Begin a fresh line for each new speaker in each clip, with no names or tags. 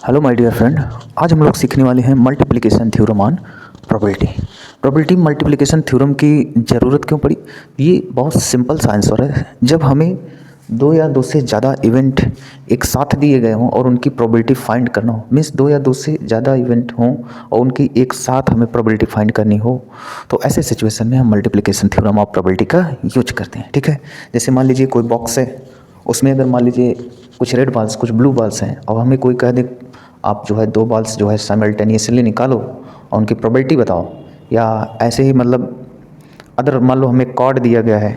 Hello my dear friend. आज हम लोग सीखने वाले हैं multiplication theorem on probability. Probability multiplication theorem की ज़रूरत क्यों पड़ी? ये बहुत सिंपल सा आंसर है। जब हमें दो या दो से ज़्यादा इवेंट एक साथ दिए गए हों और उनकी प्रोबेबिलिटी फाइंड करना हो, मीन्स दो या दो से ज़्यादा इवेंट हों और उनकी एक साथ हमें प्रोबेबिलिटी फाइंड करनी हो, तो ऐसे सिचुएशन में हम मल्टीप्लिकेशन थ्योरम ऑफ प्रोबेबिलिटी का यूज करते हैं। ठीक है, जैसे मान लीजिए कोई बॉक्स है, उसमें अगर मान लीजिए कुछ रेड बॉल्स कुछ ब्लू बॉल्स हैं और हमें कोई कह दे आप जो है दो बॉल्स जो है साइमल्टेनियसली निकालो और उनकी प्रोबेबिलिटी बताओ, या ऐसे ही मतलब अदर मान लो हमें कार्ड दिया गया है,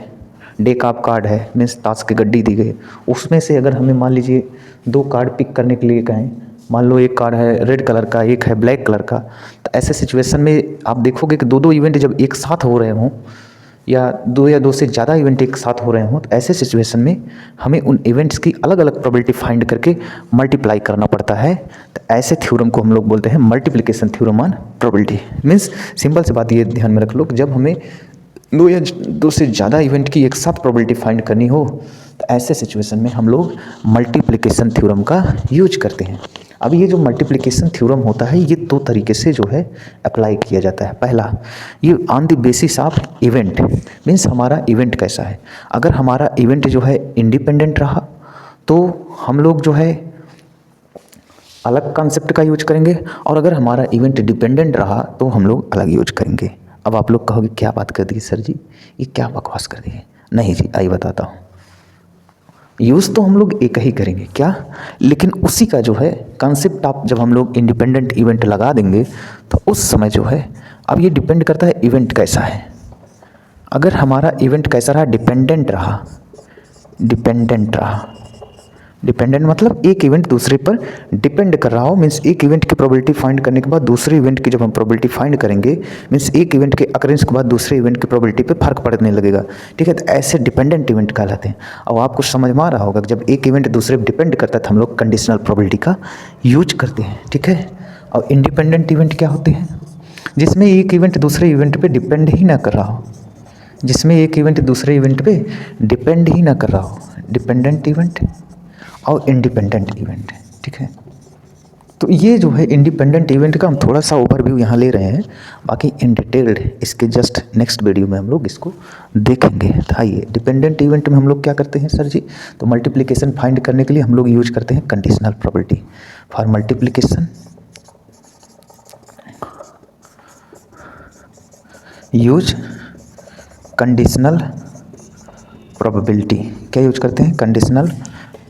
डेक ऑफ कार्ड है, मीन्स ताश की गड्डी दी गई, उसमें से अगर हमें मान लीजिए दो कार्ड पिक करने के लिए कहें, मान लो एक कार्ड है रेड कलर का, एक है ब्लैक कलर का, तो ऐसे सिचुएशन में आप देखोगे कि दो दो इवेंट जब एक साथ हो रहे हों या दो से ज़्यादा इवेंट एक साथ हो रहे हों, तो ऐसे सिचुएशन में हमें उन इवेंट्स की अलग अलग प्रोबेबिलिटी फाइंड करके मल्टीप्लाई करना पड़ता है। तो ऐसे थ्योरम को हम लोग बोलते हैं multiplication theorem on probability. Means simple सी बात ये ध्यान में रख लो, जब हमें दो या दो से ज़्यादा इवेंट की एक साथ प्रोबेबिलिटी फाइंड करनी हो, तो ऐसे सिचुएशन में हम लोग मल्टीप्लिकेशन थ्योरम का यूज करते हैं। अब ये जो मल्टीप्लिकेशन थ्योरम होता है, ये दो तरीके से जो है अप्लाई किया जाता है। पहला, ये on the basis of event, means हमारा इवेंट कैसा है। अगर हमारा इवेंट जो है इंडिपेंडेंट रहा तो हम लोग जो है अलग कॉन्सेप्ट का यूज करेंगे, और अगर हमारा इवेंट डिपेंडेंट रहा तो हम लोग अलग यूज करेंगे। अब आप लोग कहोगे क्या बात कर दी सर जी, ये क्या बकवास कर दी है। नहीं जी, आइए बताता हूँ। यूज़ तो हम लोग एक ही करेंगे क्या, लेकिन उसी का जो है कॉन्सेप्ट आप जब हम लोग इंडिपेंडेंट इवेंट लगा देंगे तो उस समय जो है, अब ये डिपेंड करता है इवेंट कैसा है। अगर हमारा इवेंट कैसा रहा, डिपेंडेंट रहा, डिपेंडेंट मतलब एक इवेंट दूसरे पर डिपेंड कर रहा हो, मीन्स एक इवेंट की प्रोबेबिलिटी फाइंड करने के बाद दूसरे इवेंट की जब हम प्रोबेबिलिटी फाइंड करेंगे, मीन्स एक इवेंट के अकरेंस के बाद दूसरे इवेंट की प्रोबेबिलिटी पे फर्क पड़ने लगेगा। ठीक है, तो ऐसे डिपेंडेंट इवेंट कहलाते हैं। और आपको समझ में आ रहा होगा कि जब एक इवेंट दूसरे पर डिपेंड करता है तो हम लोग कंडीशनल प्रोबेबिलिटी का यूज करते हैं। ठीक है, और इंडिपेंडेंट इवेंट क्या होते हैं? जिसमें एक इवेंट दूसरे इवेंट पर डिपेंड ही ना कर रहा हो, जिसमें एक इवेंट दूसरे इवेंट पे डिपेंड ही ना कर रहा हो, डिपेंडेंट इवेंट और इंडिपेंडेंट इवेंट। ठीक है, तो ये जो है इंडिपेंडेंट इवेंट का हम थोड़ा सा ओवरव्यू यहाँ ले रहे हैं, बाकी इन डिटेल्ड इसके जस्ट नेक्स्ट वीडियो में हम लोग इसको देखेंगे। तो आइए, डिपेंडेंट इवेंट में हम लोग क्या करते हैं सर जी, तो मल्टीप्लिकेशन फाइंड करने के लिए हम लोग यूज करते हैं conditional probability. For multiplication use conditional probability. क्या यूज करते हैं? कंडीशनल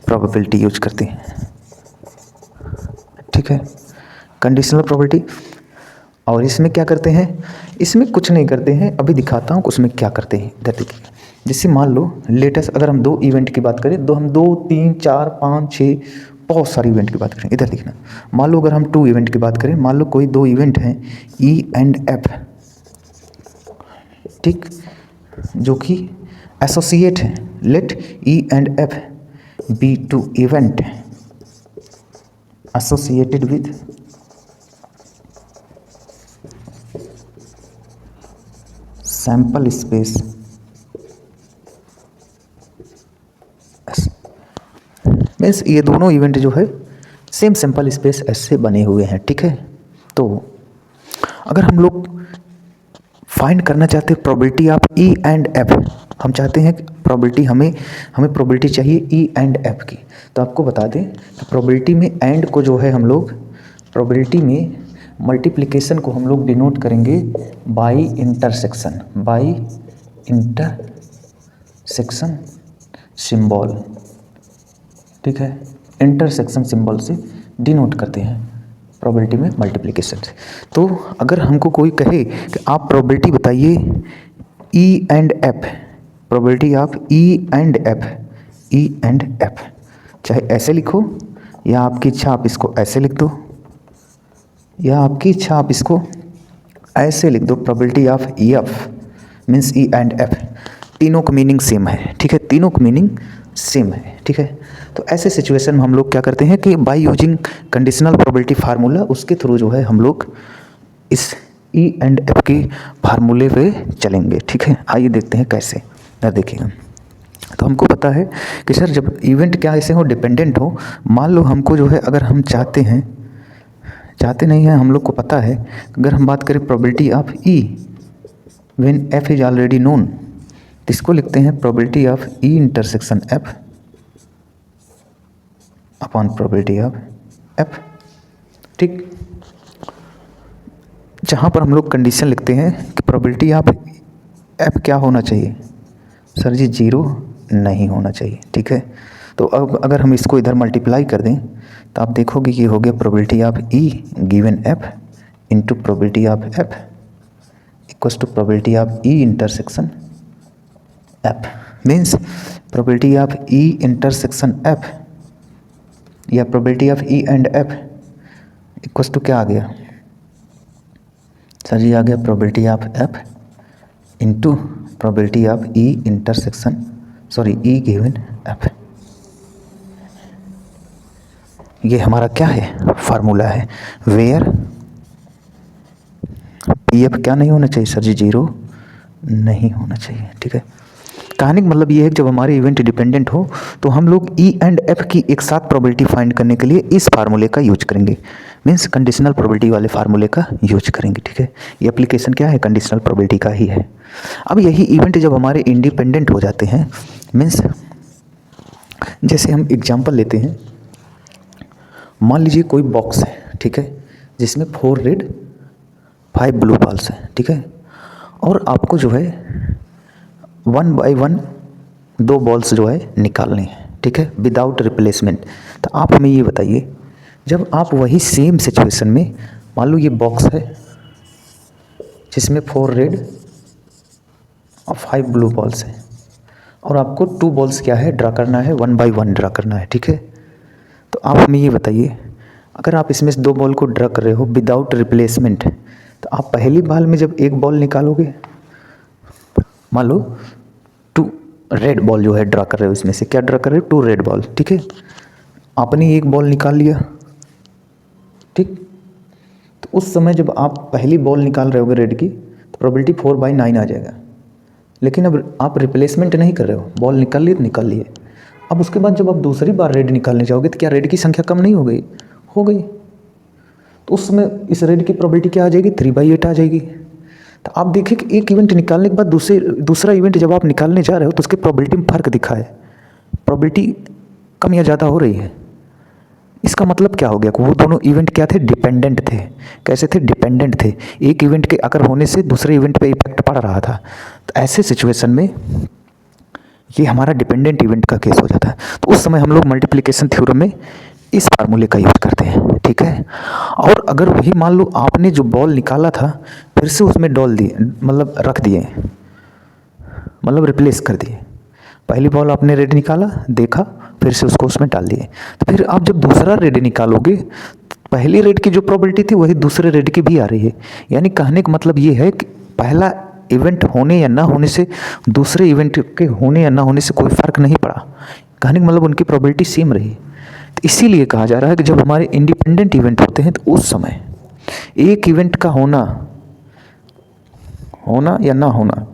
प्रोबेबिलिटी यूज करते हैं। ठीक है, कंडीशनल प्रोबेबिलिटी। और इसमें क्या करते हैं? इसमें कुछ नहीं करते हैं, अभी दिखाता हूँ उसमें क्या करते हैं। इधर देखिए, जैसे मान लो लेटेस्ट अगर हम दो इवेंट की बात करें, हम 2 3 4 5 6 बहुत सारी इवेंट की बात करें। इधर देखना, मान लो अगर हम 2 इवेंट की बात करें, मान लो कोई दो इवेंट हैं E एंड F, ठीक, जो कि एसोसिएट है। Let E and F be two event associated with sample space means ये दोनों इवेंट जो है सेम सैंपल स्पेस एस से बने हुए हैं। ठीक है, तो अगर हम लोग फाइंड करना चाहते हैं probability of E and F, हम चाहते हैं प्रोबेबिलिटी हमें प्रोबेबिलिटी चाहिए E एंड F की, तो आपको बता दें प्रोबेबिलिटी में एंड को जो है हम लोग प्रोबेबिलिटी में मल्टीप्लिकेशन को हम लोग डिनोट करेंगे by intersection, by intersection symbol. ठीक है, इंटरसेक्शन सिंबल से डिनोट करते हैं प्रोबेबिलिटी में मल्टीप्लिकेशन से। तो अगर हमको कोई कहे कि आप प्रोबेबिलिटी बताइए E and F, probability of E and F, चाहे ऐसे लिखो या आपकी इच्छा आप इसको ऐसे लिख दो, या आपकी इच्छा आप इसको ऐसे लिख दो, probability of F means E and F, तीनों का मीनिंग सेम है। ठीक है, तीनों का मीनिंग सेम है। ठीक है, तो ऐसे सिचुएशन में हम लोग क्या करते हैं कि by using conditional probability formula, उसके थ्रू जो है हम लोग इस E एंड F की फार्मूले पे चलेंगे। ठीक है, आइए देखते हैं कैसे। देखिए, तो हमको पता है कि सर जब इवेंट क्या ऐसे हो, डिपेंडेंट हो, मान लो हमको जो है अगर हम चाहते हैं चाहते नहीं हैं, हम लोग को पता है। अगर हम बात करें probability of E when F is already known, तो इसको लिखते हैं probability of E intersection F upon probability of F. ठीक, जहाँ पर हम लोग कंडीशन लिखते हैं कि प्रोबेबिलिटी ऑफ एफ क्या होना चाहिए सर जी, 0 नहीं होना चाहिए। ठीक है, तो अब अगर हम इसको इधर मल्टीप्लाई कर दें तो आप देखोगे कि हो गया probability of E given F into probability of F equals to probability of E intersection F. Means probability of E intersection F या probability of E and F equals to क्या आ गया सर जी, आ गया probability of F into probability of E intersection E given F. ये हमारा क्या है, फार्मूला है, वेयर पी एफ क्या नहीं होना चाहिए सर जी, 0 नहीं होना चाहिए। ठीक है, कहानी का मतलब ये है कि जब हमारे इवेंट डिपेंडेंट हो तो हम लोग ई एंड एफ की एक साथ प्रोबेबिलिटी फाइंड करने के लिए इस फार्मूले का यूज करेंगे, मीन्स कंडीशनल प्रोबेबिलिटी वाले फार्मूले का यूज करेंगे। ठीक है, ये एप्लीकेशन क्या है, कंडीशनल प्रोबेबिलिटी का ही है। अब यही इवेंट जब हमारे इंडिपेंडेंट हो जाते हैं, मीन्स जैसे हम एग्जांपल लेते हैं, मान लीजिए कोई बॉक्स है, ठीक है, जिसमें 4 रेड 5 ब्लू बॉल्स हैं। ठीक है, और आपको जो है 1 बाय 1 2 बॉल्स जो है निकालने हैं। ठीक है, विदाउट रिप्लेसमेंट। तो आप हमें ये बताइए, जब आप वही सेम सिचुएशन में, मान लो ये बॉक्स है जिसमें 4 रेड और 5 ब्लू बॉल्स हैं, और आपको 2 बॉल्स क्या है ड्रा करना है, 1 बाय 1 ड्रा करना है। ठीक है, तो आप हमें ये बताइए, अगर आप इसमें से 2 बॉल को ड्रा कर रहे हो विदाउट रिप्लेसमेंट, तो आप पहली बॉल में जब एक बॉल निकालोगे, मान लो 2 रेड बॉल जो है ड्रा कर रहे हो, इसमें से क्या ड्रा कर रहे हो, 2 रेड बॉल। ठीक है, आपने एक बॉल निकाल लिया। ठीक, तो उस समय जब आप पहली बॉल निकाल रहे होगे रेड की, तो प्रोबेबिलिटी 4/9 आ जाएगा। लेकिन अब आप रिप्लेसमेंट नहीं कर रहे हो, बॉल निकाल लिए तो निकाल लिए। अब उसके बाद जब आप दूसरी बार रेड निकालने जाओगे तो क्या रेड की संख्या कम नहीं हो गई, हो गई। तो उस समय इस रेड की प्रोबेबिलिटी क्या आ जाएगी, 3/8 आ जाएगी। तो आप देखिए कि एक इवेंट निकालने के बाद दूसरा इवेंट जब आप निकालने जा रहे हो तो उसके प्रोबेबिलिटी में फ़र्क दिखा है, प्रोबेबिलिटी कम या ज़्यादा हो रही है। इसका मतलब क्या हो गया कि वो दोनों इवेंट क्या थे, डिपेंडेंट थे। कैसे थे, डिपेंडेंट थे। एक इवेंट के अगर होने से दूसरे इवेंट पे इफेक्ट पड़ रहा था, तो ऐसे सिचुएशन में ये हमारा डिपेंडेंट इवेंट का केस हो जाता है। तो उस समय हम लोग मल्टीप्लिकेशन थ्योरम में इस फार्मूले का यूज करते हैं। ठीक है, और अगर वही मान लो आपने जो बॉल निकाला था फिर से उसमें डाल दिए, मतलब रख दिए, मतलब रिप्लेस कर दिए। पहली बॉल आपने रेड निकाला, देखा, फिर से उसको उसमें डाल दिए। तो फिर आप जब दूसरा रेड निकालोगे, पहली रेड की जो प्रोबेबिलिटी थी वही दूसरे रेड की भी आ रही है। यानी कहने का मतलब ये है कि पहला इवेंट होने या ना होने से दूसरे इवेंट के होने या ना होने से कोई फ़र्क नहीं पड़ा। कहने का मतलब उनकी प्रोबेबिलिटी सेम रही। तो इसीलिए कहा जा रहा है कि जब हमारे इंडिपेंडेंट इवेंट होते हैं तो उस समय एक इवेंट का होना या ना होना,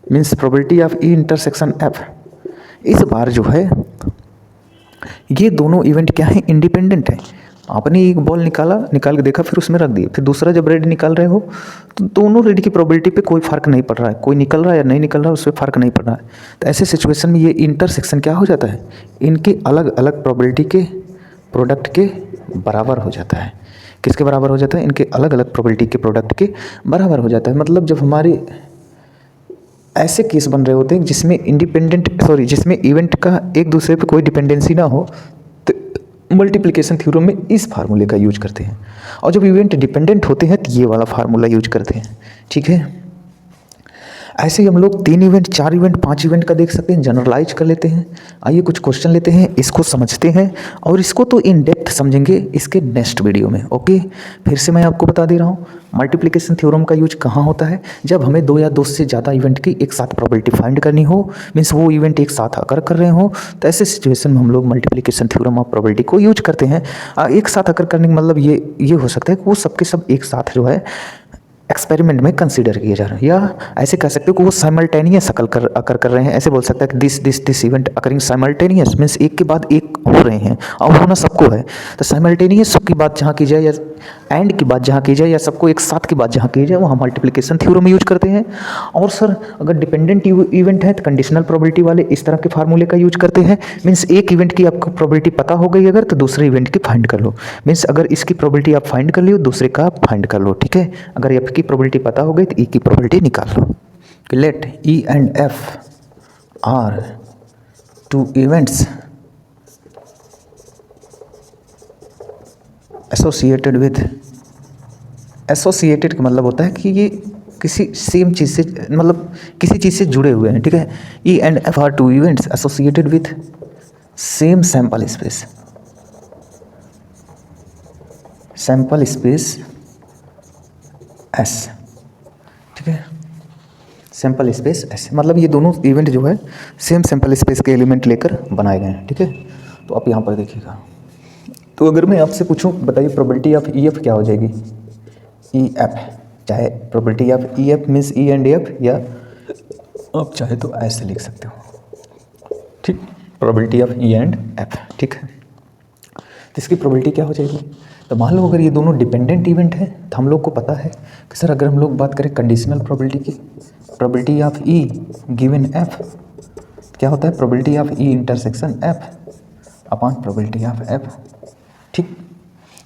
means probability of E intersection F, इस बार जो है ये दोनों इवेंट क्या है, इंडिपेंडेंट है। आपने एक बॉल निकाल के देखा, फिर उसमें रख दिए, फिर दूसरा जब रेड निकाल रहे हो तो दोनों रेड की प्रोबेबिलिटी पे कोई फ़र्क नहीं पड़ रहा है, कोई निकल रहा है या नहीं निकल रहा है उससे फ़र्क नहीं पड़ रहा है। तो ऐसे सिचुएशन में ये इंटरसेक्शन क्या हो जाता है, इनके अलग अलग प्रोबेबिलिटी के प्रोडक्ट के बराबर हो जाता है। किसके बराबर हो जाता है, इनके अलग अलग प्रोबेबिलिटी के प्रोडक्ट के बराबर हो जाता है। मतलब जब हमारे ऐसे केस बन रहे होते हैं जिसमें इवेंट का एक दूसरे पे कोई डिपेंडेंसी ना हो, तो मल्टीप्लिकेशन थ्योरम में इस फार्मूले का यूज करते हैं। और जब इवेंट डिपेंडेंट होते हैं तो ये वाला फार्मूला यूज करते हैं। ठीक है, ऐसे ही हम लोग 3 इवेंट 4 इवेंट 5 इवेंट का देख सकते हैं, जनरलाइज कर लेते हैं। आइए कुछ क्वेश्चन लेते हैं, इसको समझते हैं और इसको तो इन डेप्थ समझेंगे इसके नेक्स्ट वीडियो में। ओके, फिर से मैं आपको बता दे रहा हूँ मल्टीप्लिकेशन थ्योरम का यूज कहाँ होता है, जब हमें 2 या 2 से ज़्यादा इवेंट की एक साथ प्रोबेबिलिटी फाइंड करनी हो, मीन्स वो इवेंट एक साथ अकर कर रहे हो, तो ऐसे सिचुएशन में हम लोग मल्टीप्लिकेशन थ्योरम ऑफ प्रोबेबिलिटी को यूज करते हैं। एक साथ अकर करने का मतलब ये हो सकता है कि वो सबके सब एक साथ जो है एक्सपेरिमेंट में कंसीडर किए जा रहे हैं, या ऐसे कह सकते हो कि वो साइमल्टेनियस अकर कर रहे हैं। ऐसे बोल सकते हैं कि this event occurring simultaneous, means एक के बाद एक हो रहे हैं और होना सबको है। तो साइमल्टेनियस की बात जहाँ की जाए या एंड की बात जहाँ की जाए या सबको एक साथ की बात जहाँ की जाए वहाँ मल्टीप्लिकेशन थ्योरम यूज करते हैं। और सर अगर डिपेंडेंट इवेंट है तो कंडीशनल प्रोबेबिलिटी वाले इस तरह के फार्मूले का यूज करते हैं। मीन्स एक इवेंट की आपको प्रोबेबिलिटी पता हो गई अगर तो दूसरे इवेंट की फाइंड कर लो। मीन्स अगर इसकी प्रोबेबिलिटी आप फाइंड कर लियो दूसरे का आप फाइंड कर लो, ठीक है। अगर एफ की प्रोबेबिलिटी पता हो गई तो ई की प्रोबेबिलिटी निकाल लो। Let E and F are two events associated with, associated का मतलब होता है कि ये किसी सेम चीज़ से मतलब किसी चीज़ से जुड़े हुए हैं, ठीक है। E and F are two events associated with same sample space, sample space S, ठीक है। सैंपल स्पेस एस मतलब ये दोनों इवेंट जो है सेम सैंपल स्पेस के एलिमेंट लेकर बनाए गए हैं, ठीक है। तो आप यहाँ पर देखिएगा, तो अगर मैं आपसे पूछूं बताइए प्रोबेबिलिटी ऑफ ई एफ क्या हो जाएगी, ई एफ, चाहे probability of E F means E and F, या आप चाहे तो ऐसे लिख सकते हो, ठीक। Probability of E and F, ठीक है। तो इसकी प्रोबेबिलिटी क्या हो जाएगी, तो मान लो अगर ये दोनों डिपेंडेंट इवेंट है तो हम लोग को पता है कि सर अगर हम लोग बात करें कंडीशनल प्रोबेबिलिटी की, probability of E given F क्या होता है, probability of E intersection F upon probability of F, ठीक।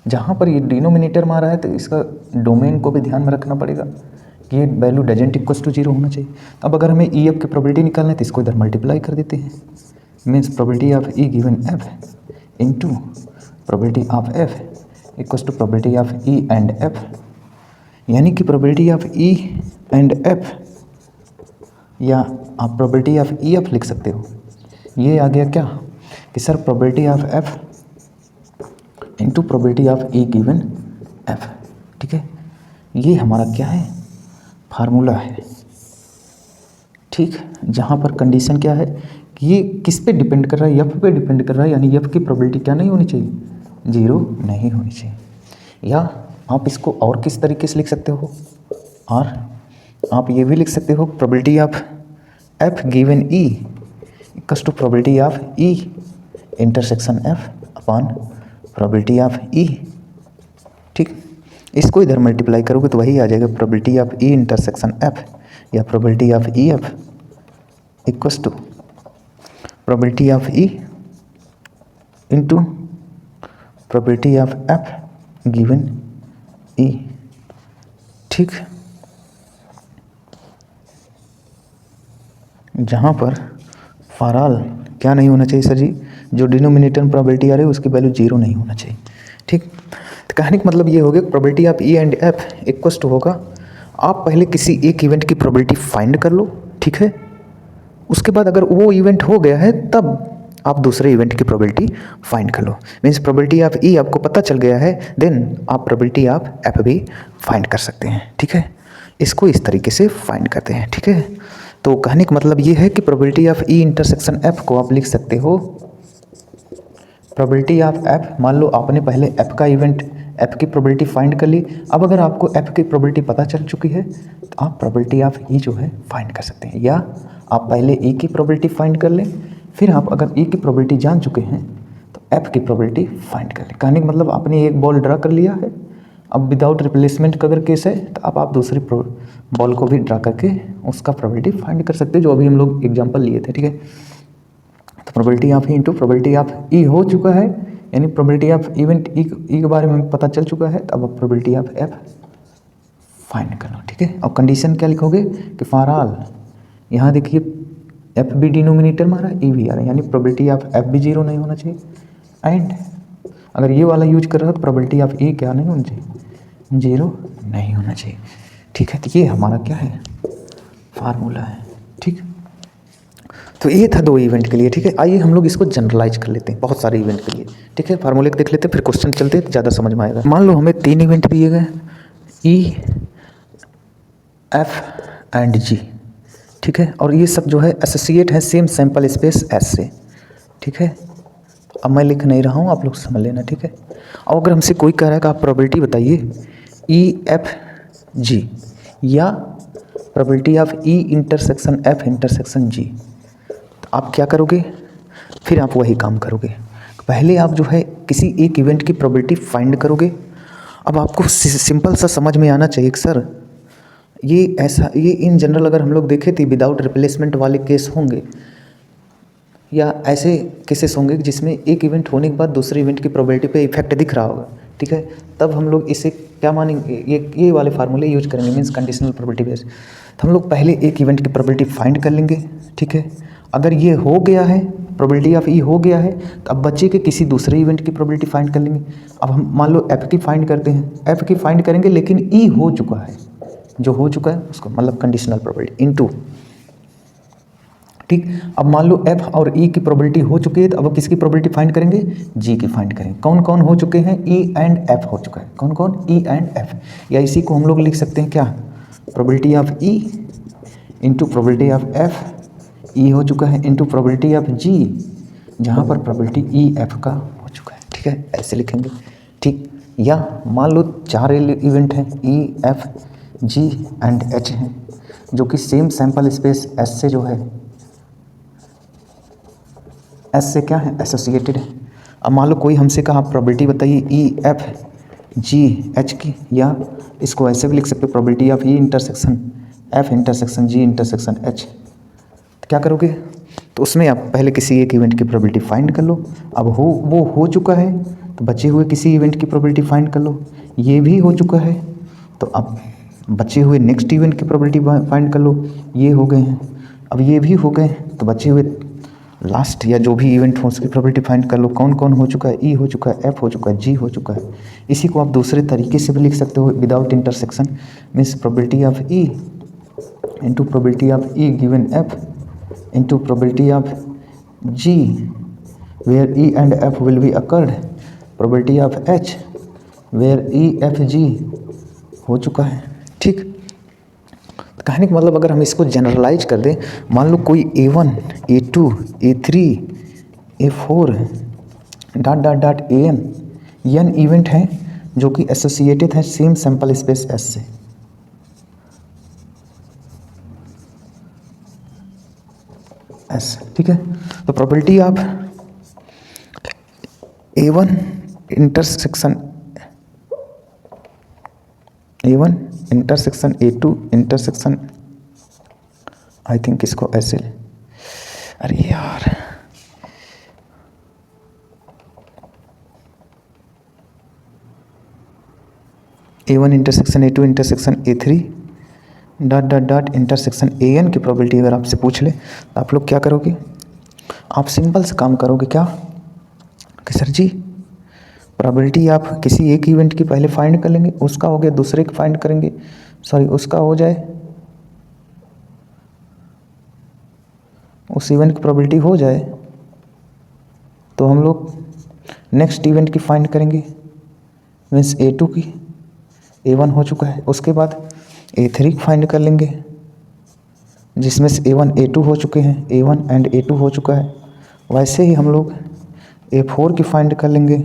जहाँ पर ये डिनोमिनेटर मारा है तो इसका डोमेन को भी ध्यान में रखना पड़ेगा कि ये वैल्यू डजेंट इक्वल्स टू 0 होना चाहिए। अब अगर हमें ई एफ की प्रोबेबिलिटी निकालना है तो इसको इधर मल्टीप्लाई कर देते हैं, means probability of E given F into probability of F equals to probability of E and F, यानी कि probability of E and F, या आप प्रोबेबिलिटी ऑफ ई एफ लिख सकते हो। ये आ गया क्या कि sir probability of F into probability of E given F, ठीक है। ये हमारा क्या है, फार्मूला है, ठीक। जहाँ पर कंडीशन क्या है कि ये किस पे डिपेंड कर रहा है, एफ पे डिपेंड कर रहा है, यानी एफ की प्रोबेबिलिटी क्या नहीं होनी चाहिए, 0 नहीं होनी चाहिए। या आप इसको और किस तरीके से लिख सकते हो, और आप ये भी लिख सकते हो probability of F given E equals to probability of E intersection F upon probability of E, ठीक। इसको इधर मल्टीप्लाई करोगे तो वही आ जाएगा probability of E intersection F या probability of E F equals to probability of E into probability of F given E, ठीक। जहाँ पर फॉर ऑल क्या नहीं होना चाहिए सर जी, जो डिनोमिनेटर में प्रोबेबिलिटी आ रही है उसकी वैल्यू 0 नहीं होना चाहिए, ठीक। तो कहने का मतलब ये हो गया probability of E and F equals to होगा, आप पहले किसी एक इवेंट की प्रोबेबिलिटी फाइंड कर लो, ठीक है। उसके बाद अगर वो इवेंट हो गया है तब आप दूसरे इवेंट की प्रोबेबिलिटी फाइंड कर लो। मीन्स प्रोबेबिलिटी ऑफ ई आपको पता चल गया है, देन आप प्रोबेबिलिटी ऑफ एफ भी फाइंड कर सकते हैं, ठीक है। इसको इस तरीके से फाइंड करते हैं, ठीक है। तो कहने का मतलब ये है कि probability of E intersection F को आप लिख सकते हो प्रोबेबिलिटी ऑफ एफ। मान लो आपने पहले एफ का इवेंट एफ की प्रोबेबिलिटी फाइंड कर ली, अब अगर आपको एफ की प्रोबेबिलिटी पता चल चुकी है तो आप प्रोबेबिलिटी ऑफ ई जो है फाइंड कर सकते हैं, या आप पहले ई की प्रोबेबिलिटी फाइंड कर लें, फिर आप अगर ई की प्रोबेबिलिटी जान चुके हैं तो एफ की प्रोबेबिलिटी फाइंड कर लें। कहने का मतलब आपने एक बॉल ड्रा कर लिया है, अब विदाउट रिप्लेसमेंट का अगर केस है तो अब आप दूसरी बॉल को भी ड्रा करके उसका प्रोबेबिलिटी फाइंड कर सकते हैं, जो अभी हम लोग एग्जांपल लिए थे, ठीक है। तो probability of E into probability of E हो चुका है, यानी प्रोबेबिलिटी ऑफ इवेंट ई के बारे में पता चल चुका है, तो अब आप प्रोबेबिलिटी ऑफ एफ फाइंड कर लो, ठीक है। और कंडीशन क्या लिखोगे कि फॉर ऑल, यहाँ देखिए एफ भी डिनोमिनेटर मारा ई भी आ रहा है, यानी प्रोबेबिलिटी ऑफ एफ भी 0 नहीं होना चाहिए, एंड अगर ये वाला यूज कर रहा हो तो प्रोबेबिलिटी ऑफ ए क्या नहीं होना चाहिए, 0 नहीं होना चाहिए, ठीक है। तो ये हमारा क्या है, फार्मूला है, ठीक। तो ये था 2 इवेंट के लिए, ठीक है। आइए हम लोग इसको जनरलाइज कर लेते हैं बहुत सारे इवेंट के लिए, ठीक है। फार्मूले को देख लेते हैं, फिर क्वेश्चन चलते हैं तो ज़्यादा समझ में आएगा। मान लो हमें 3 इवेंट दिए गए, ई एफ एंड जी, ठीक है। और ये सब जो है एसोसिएट है सेम सैंपल स्पेस एस से, ठीक है। अब मैं लिख नहीं रहा हूँ, आप लोग समझ लेना, ठीक है। और अगर हमसे कोई कह रहा है कि आप प्रोबेबिलिटी बताइए ई एफ जी या probability of E intersection F intersection G, तो आप क्या करोगे, फिर आप वही काम करोगे। पहले आप जो है किसी एक इवेंट की प्रोबेबिलिटी फाइंड करोगे, अब आपको सिंपल सा समझ में आना चाहिए कि सर ये ऐसा, ये इन जनरल अगर हम लोग देखें तो विदाउट रिप्लेसमेंट वाले केस होंगे या ऐसे केसेस होंगे जिसमें एक इवेंट होने के बाद दूसरे इवेंट की प्रोबेबिलिटी पे इफेक्ट दिख रहा होगा, ठीक है। तब हम लोग इसे क्या मानेंगे, ये वाले फार्मूले यूज करेंगे, मीन्स कंडीशनल प्रोबेबिलिटी बेस्ड। तो हम लोग पहले एक इवेंट की प्रोबेबिलिटी फाइंड कर लेंगे, ठीक है। अगर ये हो गया है, प्रोबेबिलिटी ऑफ ई हो गया है, तो अब बच्चे के किसी दूसरे इवेंट की प्रोबेबिलिटी फाइंड कर लेंगे। अब हम मान लो एफ की फाइंड करते हैं, एफ की फाइंड करेंगे लेकिन ई हो चुका है, जो हो चुका है उसको मतलब कंडीशनल प्रोबेबिलिटी इनटू, ठीक। अब मान लो एफ और ई की प्रोबेबिलिटी हो चुकी है, तो अब किसकी प्रोबेबिलिटी फाइंड करेंगे, जी की फाइंड करेंगे। कौन कौन हो चुके हैं, ई एंड एफ हो चुका है, कौन कौन, ई एंड एफ। या इसी को हम लोग लिख सकते हैं क्या, probability of E into probability of F, E हो चुका है इंटू प्रोबेबिलिटी ऑफ जी, जहाँ पर प्रोबेबिलिटी ई एफ का हो चुका है, ठीक है, ऐसे लिखेंगे, ठीक। या मान लो 4 इवेंट हैं, ई एफ जी एंड एच हैं, जो कि सेम सैंपल स्पेस एस से जो है, एस से क्या है, एसोसिएटेड है। अब मान लो कोई हमसे कहा प्रोबेबिलिटी बताइए ई एफ जी एच की, या इसको ऐसे भी लिख सकते हो, probability of E intersection F intersection ji intersection H. तो क्या करोगे, तो उसमें आप पहले किसी एक इवेंट की प्रोबेबिलिटी फाइंड कर लो। अब वो हो चुका है, तो बचे हुए किसी इवेंट की प्रोबेबिलिटी फाइंड कर लो। ये भी हो चुका है, तो अब बचे हुए नेक्स्ट इवेंट की प्रोबेबिलिटी फाइंड कर लो। ये हो गए हैं, अब ये भी हो गए, तो बचे हुए लास्ट या जो भी इवेंट हो उसकी प्रोबेबिलिटी फाइंड कर लो। कौन कौन हो चुका है, ई हो चुका है, एफ हो चुका है, जी हो चुका है। इसी को आप दूसरे तरीके से भी लिख सकते हो, without intersection, means probability of E into probability of E given F into probability of G where E and F will be occurred, probability of H where E F G हो चुका है, ठीक। कहने का मतलब अगर हम इसको जनरलाइज कर दें, मान लो कोई A1 A2 A3 A4 dot dot dot an event हैं जो कि एसोसिएटेड हैं सेम सैंपल स्पेस एस से, एस, ठीक है। तो probability of A1 intersection A1 intersection A2 intersection, I think इसको ऐसे, अरे यार A1 intersection A2 intersection A3 dot dot dot intersection AN की प्रोबेबिलिटी अगर आपसे पूछ ले, तो आप लोग क्या करोगे, आप सिंपल से काम करोगे क्या कि सर जी प्रोबेबिलिटी आप किसी एक इवेंट की पहले फाइंड कर लेंगे, उसका हो गया, दूसरे की फाइंड करेंगे, सॉरी उसका हो जाए, उस इवेंट की प्रोबेबिलिटी हो जाए, तो हम लोग नेक्स्ट इवेंट की फाइंड करेंगे, मीन्स A2 की, A1 हो चुका है, उसके बाद A3 की फाइंड कर लेंगे, जिसमें से A1 A2 हो चुके हैं, A1 एंड A2 हो चुका है। वैसे ही हम लोग A4 की फाइंड कर लेंगे,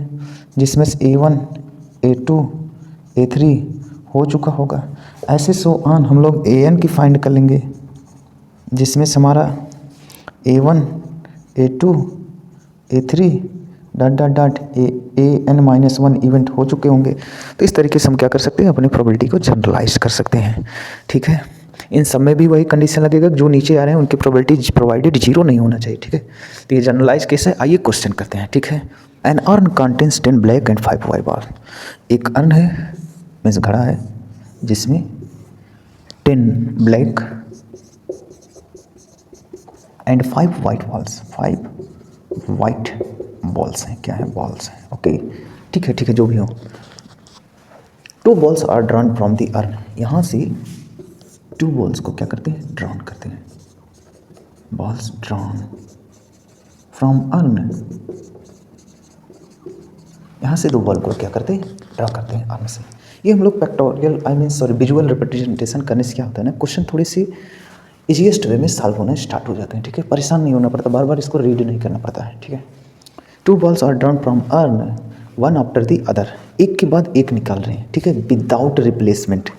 जिसमें से A1 A2 A3 हो चुका होगा। ऐसे सो ऑन हम लोग AN की फाइंड कर लेंगे, जिसमें से हमारा A1 A2 A3 dot dot dot AN-1 event हो चुके होंगे। तो इस तरीके से हम क्या कर सकते हैं, अपनी प्रोबेबिलिटी को जनरलाइज कर सकते हैं, ठीक है। इन सब में भी वही कंडीशन लगेगा, जो नीचे आ रहे हैं उनकी प्रोबेबिलिटी प्रोवाइडेड 0 नहीं होना चाहिए, ठीक है। तो ये जनरलाइज केस है, आइए क्वेश्चन करते हैं, ठीक है। An urn contains 10 black and 5 white ball. एक अर्न है, मीन्स घड़ा है, जिसमें 10 black and 5 white balls, 5 white balls हैं, क्या है, बॉल्स हैं, ओके, ठीक है, जो भी हो। 2 balls are drawn from the urn. यहाँ से 2 बॉल्स को क्या करते हैं, ड्रॉन करते हैं, बॉल्स ड्रॉन फ्रॉम अर्न। यहाँ से 2 बॉल को क्या करते हैं, ड्रॉ करते हैं अर्न से। ये हम लोग फैक्टोरियल विजुअल रिप्रेजेंटेशन करने से क्या होता है ना, क्वेश्चन थोड़े से इजीएस्ट वे में सॉल्व होना स्टार्ट हो जाते हैं, ठीक है। परेशान नहीं होना पड़ता, बार बार इसको रीड नहीं करना पड़ता है, ठीक है। 2 balls are drawn from urn one after the other, एक के बाद एक निकाल रहे हैं, ठीक है, विदाउट रिप्लेसमेंट।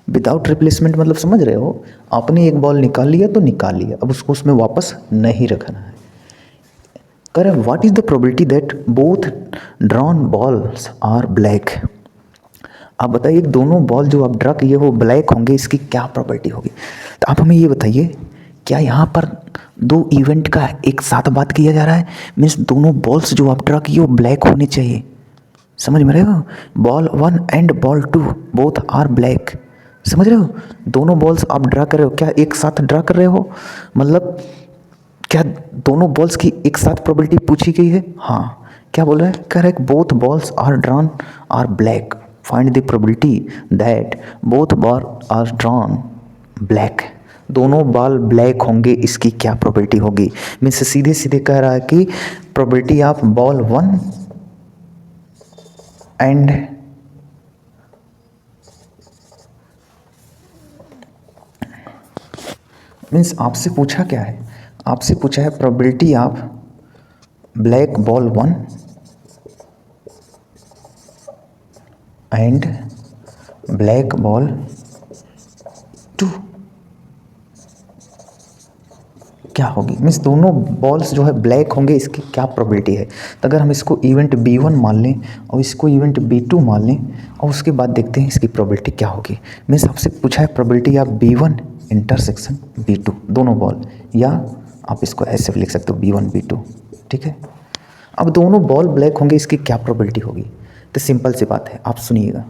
विदाउट रिप्लेसमेंट मतलब समझ रहे हो, आपने एक बॉल निकाल लिया तो निकाल लिया, अब उसको उसमें वापस नहीं रखना है। करें what is the probability that both drawn balls are black. आप बताइए दोनों बॉल जो आप ड्रा किए वो ब्लैक होंगे, इसकी क्या प्रॉपर्टी होगी। तो आप हमें ये बताइए, क्या यहाँ पर दो इवेंट का एक साथ बात किया जा रहा है, मीन्स दोनों बॉल्स जो आप ड्रा किए वो ब्लैक होने चाहिए, समझ में रहे हो। Ball 1 and ball 2 both are black, समझ रहे हो। दोनों बॉल्स आप ड्रा कर रहे हो, क्या एक साथ ड्रा कर रहे हो, मतलब क्या दोनों बॉल्स की एक साथ प्रोबेबिलिटी पूछी गई है। हाँ, क्या बोल रहा है, correct, both balls are drawn are black, find the probability that both ball are drawn black. दोनों बॉल ब्लैक होंगे, इसकी क्या प्रोबेबिलिटी होगी। मीन्स सीधे सीधे कह रहा है कि probability of ball 1 and means आपसे पूछा क्या है, आपसे पूछा है probability of black ball 1 and black ball 2 क्या होगी। मीन्स दोनों बॉल्स जो है ब्लैक होंगे, इसकी क्या प्रोबेबिलिटी है। तो अगर हम इसको इवेंट B1 मान लें और इसको इवेंट B2 मान लें और उसके बाद देखते हैं इसकी प्रोबेबिलिटी क्या होगी। मीन्स आपसे पूछा है probability of B1 intersection B2, दोनों बॉल, या आप इसको ऐसे लिख सकते हो B1 B2, ठीक है। अब दोनों बॉल ब्लैक होंगे, इसकी क्या प्रोबेबिलिटी होगी। तो सिंपल सी बात है, आप सुनिएगा।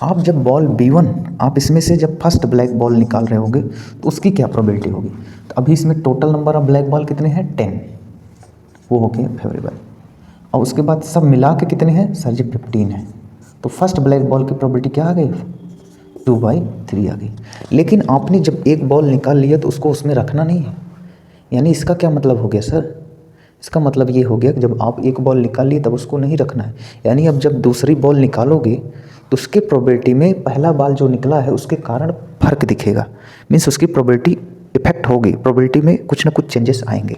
आप जब बॉल B1 आप इसमें से जब फर्स्ट ब्लैक बॉल निकाल रहे होगे तो उसकी क्या प्रोबेबिलिटी होगी। तो अभी इसमें total number of black ball कितने हैं, 10, वो हो गए फेवरेबल। और उसके बाद सब मिला के कितने हैं सर जी, 15 है। तो फर्स्ट ब्लैक बॉल की प्रोबेबिलिटी क्या आ गई, 2/3 आ गई। लेकिन आपने जब एक बॉल निकाल लिया तो उसको उसमें रखना नहीं है, यानी इसका क्या मतलब हो गया सर, इसका मतलब ये हो गया कि जब आप एक बॉल निकाल लिए तब उसको नहीं रखना है। यानी अब जब दूसरी बॉल निकालोगे तो उसके प्रोबेबिलिटी में पहला बॉल जो निकला है उसके कारण फ़र्क दिखेगा। मीन्स उसकी प्रोबेबिलिटी इफेक्ट होगी, प्रोबेबिलिटी में कुछ ना कुछ चेंजेस आएंगे।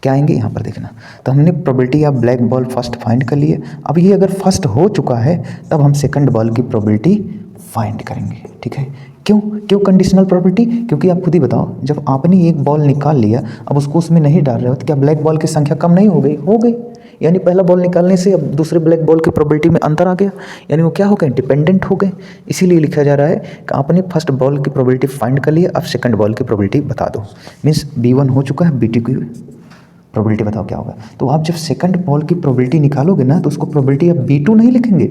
क्या आएंगे, यहाँ पर देखना। तो हमने probability of black ball first find कर लिए। अब ये अगर फर्स्ट हो चुका है तब हम सेकंड बॉल की प्रोबेबिलिटी फाइंड करेंगे, ठीक है। क्यों कंडीशनल प्रोबेबिलिटी, क्योंकि आप खुद ही बताओ, जब आपने एक बॉल निकाल लिया अब उसको उसमें नहीं डाल रहे हो तो क्या ब्लैक बॉल की संख्या कम नहीं हो गई, हो गई। यानी पहला बॉल निकालने से अब दूसरे ब्लैक बॉल की प्रोबेबिलिटी में अंतर आ गया, यानी वो क्या हो गए, डिपेंडेंट हो गए। इसीलिए लिखा जा रहा है कि आपने फर्स्ट बॉल की प्रोबेबिलिटी फाइंड कर लिया, अब सेकंड बॉल की प्रोबेबिलिटी बता दो। मीन्स B1 हो चुका है, B2 की प्रोबेबिलिटी बताओ क्या होगा। तो आप जब सेकंड बॉल की प्रोबेबिलिटी निकालोगे ना तो उसको प्रोबेबिलिटी अब B2 नहीं लिखेंगे,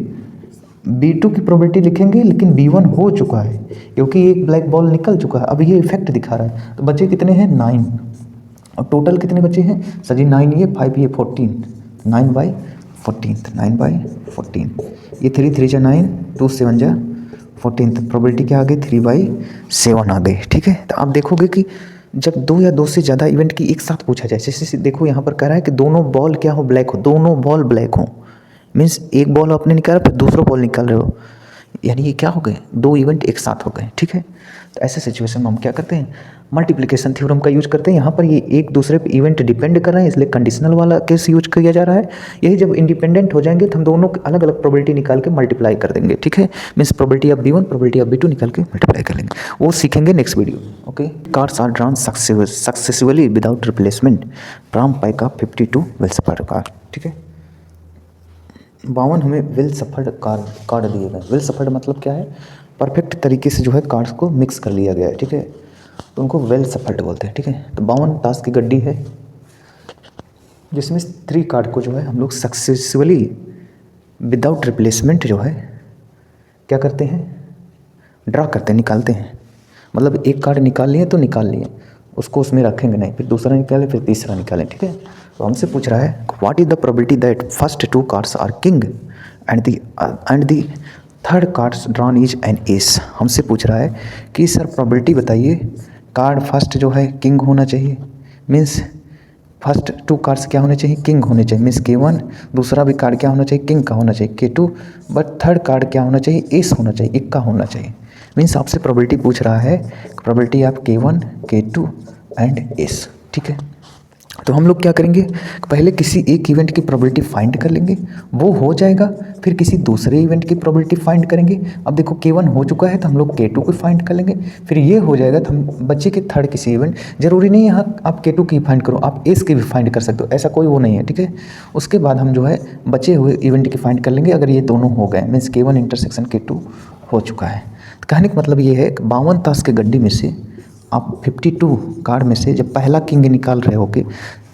B2 की प्रोबेबिलिटी लिखेंगे, लेकिन B1 हो चुका है क्योंकि एक ब्लैक बॉल निकल चुका है। अब ये इफेक्ट दिखा रहा है। तो बचे कितने हैं, 9, और टोटल कितने बचे हैं सर जी, 9 ये 5 ये 14, 9/14, 9/14, ये 3 3 9, 2 7 14, प्रोबेबिलिटी क्या आ गई, 3/7 आ गई, ठीक है। तो आप देखोगे कि जब 2 या 2 से ज़्यादा इवेंट की एक साथ पूछा जाए, जैसे देखो यहाँ पर कह रहा है कि दोनों बॉल क्या हो, ब्लैक हो, दोनों बॉल ब्लैक हो। मीन्स एक बॉल आपने निकाला फिर दूसरा बॉल निकाल रहे हो, यानी ये क्या हो गए, 2 इवेंट एक साथ हो गए, ठीक है। तो ऐसे सिचुएशन में हम क्या करते हैं, मल्टीप्लिकेशन थ्योरम का यूज करते हैं। यहाँ पर ये एक दूसरे पे इवेंट डिपेंड कर रहे हैं, इसलिए कंडीशनल वाला केस यूज किया जा रहा है। यही जब इंडिपेंडेंट हो जाएंगे तो हम दोनों अलग अलग प्रोबेबिलिटी निकाल के मल्टीप्लाई कर देंगे, ठीक है। Means probability of B1 probability of B2 निकाल के मल्टीप्लाई कर लेंगे, वो सीखेंगे next video, okay. Cards are drawn successfully without replacement from pack of 52 well shuffled card, ठीक है। 52 हमें वेल सफर्ड कार्ड दिए गए। वेल सफर्ड मतलब क्या है, परफेक्ट तरीके से जो है कार्ड्स को मिक्स कर लिया गया है, ठीक है, तो उनको वेल सफर्ड बोलते हैं, ठीक है। तो 52 ताश की गड्डी है जिसमें 3 कार्ड को जो है हम लोग सक्सेसफुली विदाउट रिप्लेसमेंट जो है क्या करते हैं, ड्रा करते हैं, निकालते हैं। मतलब एक कार्ड निकाल लिए तो निकाल लिए, उसको उसमें रखेंगे नहीं, फिर दूसरा निकालें, फिर तीसरा निकालें, ठीक है। तो हमसे पूछ रहा है what is the probability that first 2 cards are king and the third cards drawn is an ace. हमसे पूछ रहा है कि सर प्रोबेबिलिटी बताइए, कार्ड फर्स्ट जो है किंग होना चाहिए, मीन्स फर्स्ट 2 कार्ड्स क्या होने चाहिए, किंग होने चाहिए, मीन्स K1। दूसरा भी कार्ड क्या होना चाहिए, किंग का होना चाहिए, K2। बट थर्ड कार्ड क्या होना चाहिए, एस होना चाहिए, इक्का होना चाहिए। मीन्स आपसे प्रोबेबिलिटी पूछ रहा है, probability of K1 K2 and S, ठीक है। तो हम लोग क्या करेंगे, पहले किसी एक इवेंट की प्रोबेबिलिटी फाइंड कर लेंगे, वो हो जाएगा, फिर किसी दूसरे इवेंट की प्रोबेबिलिटी फाइंड करेंगे। अब देखो K1 हो चुका है तो हम लोग K2 को फाइंड कर लेंगे, फिर ये हो जाएगा तो हम बच्चे के थर्ड किसी इवेंट, जरूरी नहीं है यहाँ आप K2 की फाइंड करो, आप एस की भी फाइंड कर सकते हो, ऐसा कोई वो नहीं है, ठीक है। उसके बाद हम जो है बचे हुए इवेंट की फाइंड कर लेंगे। अगर ये दोनों हो गए मीन्स K1 इंटरसेक्शन K2 हो चुका है, तो कहने का मतलब ये है 52 ताश के गड्ढे में से आप 52 कार्ड में से जब पहला किंग निकाल रहे होगे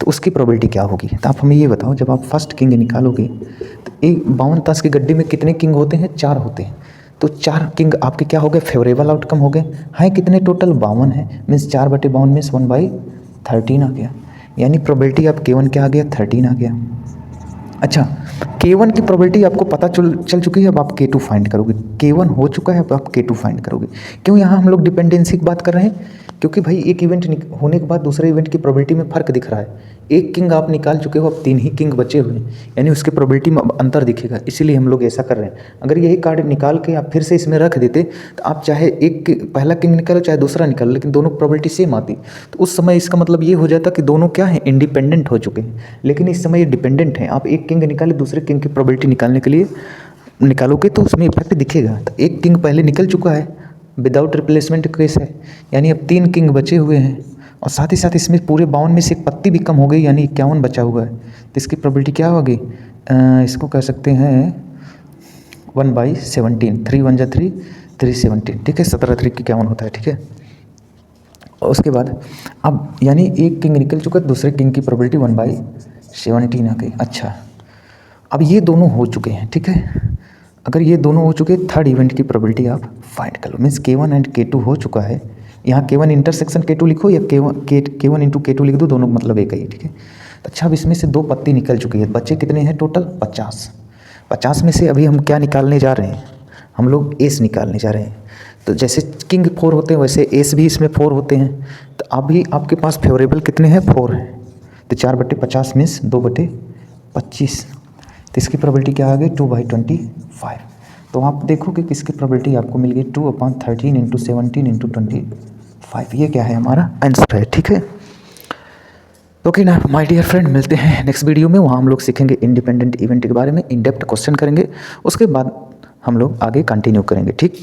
तो उसकी प्रोबेबिलिटी क्या होगी। तो आप हमें ये बताओ, जब आप फर्स्ट किंग निकालोगे तो एक 52 ताश के गड्ढे में कितने किंग होते हैं, 4 होते हैं। तो 4 किंग आपके क्या हो गए, फेवरेबल आउटकम हो गए हैं। कितने टोटल 52 है, मीन्स 4/52 मीन्स 1/13 आ गया, यानी प्रोबेबिलिटी आप K1 क्या आ गया, 13 आ गया। अच्छा, K1 की प्रोबेबिलिटी आपको पता चल चुकी है, अब आप K2 फाइंड करोगे। K1 हो चुका है, अब आप K2 फाइंड करोगे। क्यों यहाँ हम लोग डिपेंडेंसी की बात कर रहे हैं, क्योंकि भाई एक इवेंट होने के बाद दूसरे इवेंट की प्रोबेबिलिटी में फ़र्क दिख रहा है। एक किंग आप निकाल चुके हो, अब 3 ही किंग बचे हुए हैं, यानी उसके प्रोबेबिलिटी में अब अंतर दिखेगा, इसीलिए हम लोग ऐसा कर रहे हैं। अगर यही कार्ड निकाल के आप फिर से इसमें रख देते तो आप चाहे पहला किंग निकालो चाहे दूसरा निकालो, लेकिन दोनों प्रोबेबिलिटी सेम आती, तो उस समय इसका मतलब ये हो जाता कि दोनों क्या है, इंडिपेंडेंट हो चुके हैं। लेकिन इस समय ये डिपेंडेंट हैं, आप एक किंग निकाले दूसरे किंग की प्रोबेबिलिटी निकालने के लिए निकालोगे तो उसमें इफेक्ट दिखेगा। तो एक किंग पहले निकल चुका है, विदाउट रिप्लेसमेंट केस है, यानी अब 3 किंग बचे हुए हैं, और साथ ही साथ इसमें पूरे 52 में से एक पत्ती भी कम हो गई, यानी 51 बचा हुआ है। तो इसकी प्रोबेबिलिटी क्या होगी, इसको कह सकते हैं 1/17, 3 1 जा 3, 3 17, ठीक है, 17 3 51 होता है, ठीक है। और उसके बाद अब यानी एक किंग निकल चुका है, दूसरे किंग की प्रोबेबिलिटी 1/17 आ गई। अच्छा, अब ये दोनों हो चुके हैं, ठीक है। अगर ये दोनों हो चुके, थर्ड इवेंट की प्रोबेबिलिटी आप फाइंड कर लो, मीन्स K1 एंड K2 हो चुका है। यहाँ K1 इंटरसेक्शन K2 लिखो या K1 इंटू K2 लिख दो, दोनों मतलब एक ही है, ठीक है। अच्छा, अब इसमें से 2 पत्ती निकल चुकी है, बच्चे कितने हैं टोटल, 50 में से अभी हम क्या निकालने जा रहे हैं, हम लोग एस निकालने जा रहे हैं। तो जैसे किंग 4 होते हैं वैसे एस भी इसमें 4 होते हैं। तो अभी आपके पास फेवरेबल कितने हैं, 4 हैं, तो 4/50 मीन्स 2/25, तो इसकी प्रोबेबिलिटी क्या आ गई, 2/25। तो आप देखो कि किसकी प्रोबेबिलिटी आपको मिल गई, 2/13 इंटू 17 इंटू 25, ये क्या है हमारा आंसर है, ठीक है। ओके ना माय डियर फ्रेंड, मिलते हैं नेक्स्ट वीडियो में, वहाँ हम लोग सीखेंगे इंडिपेंडेंट इवेंट के बारे में, इन डेप्थ क्वेश्चन करेंगे, उसके बाद हम लोग आगे कंटिन्यू करेंगे, ठीक।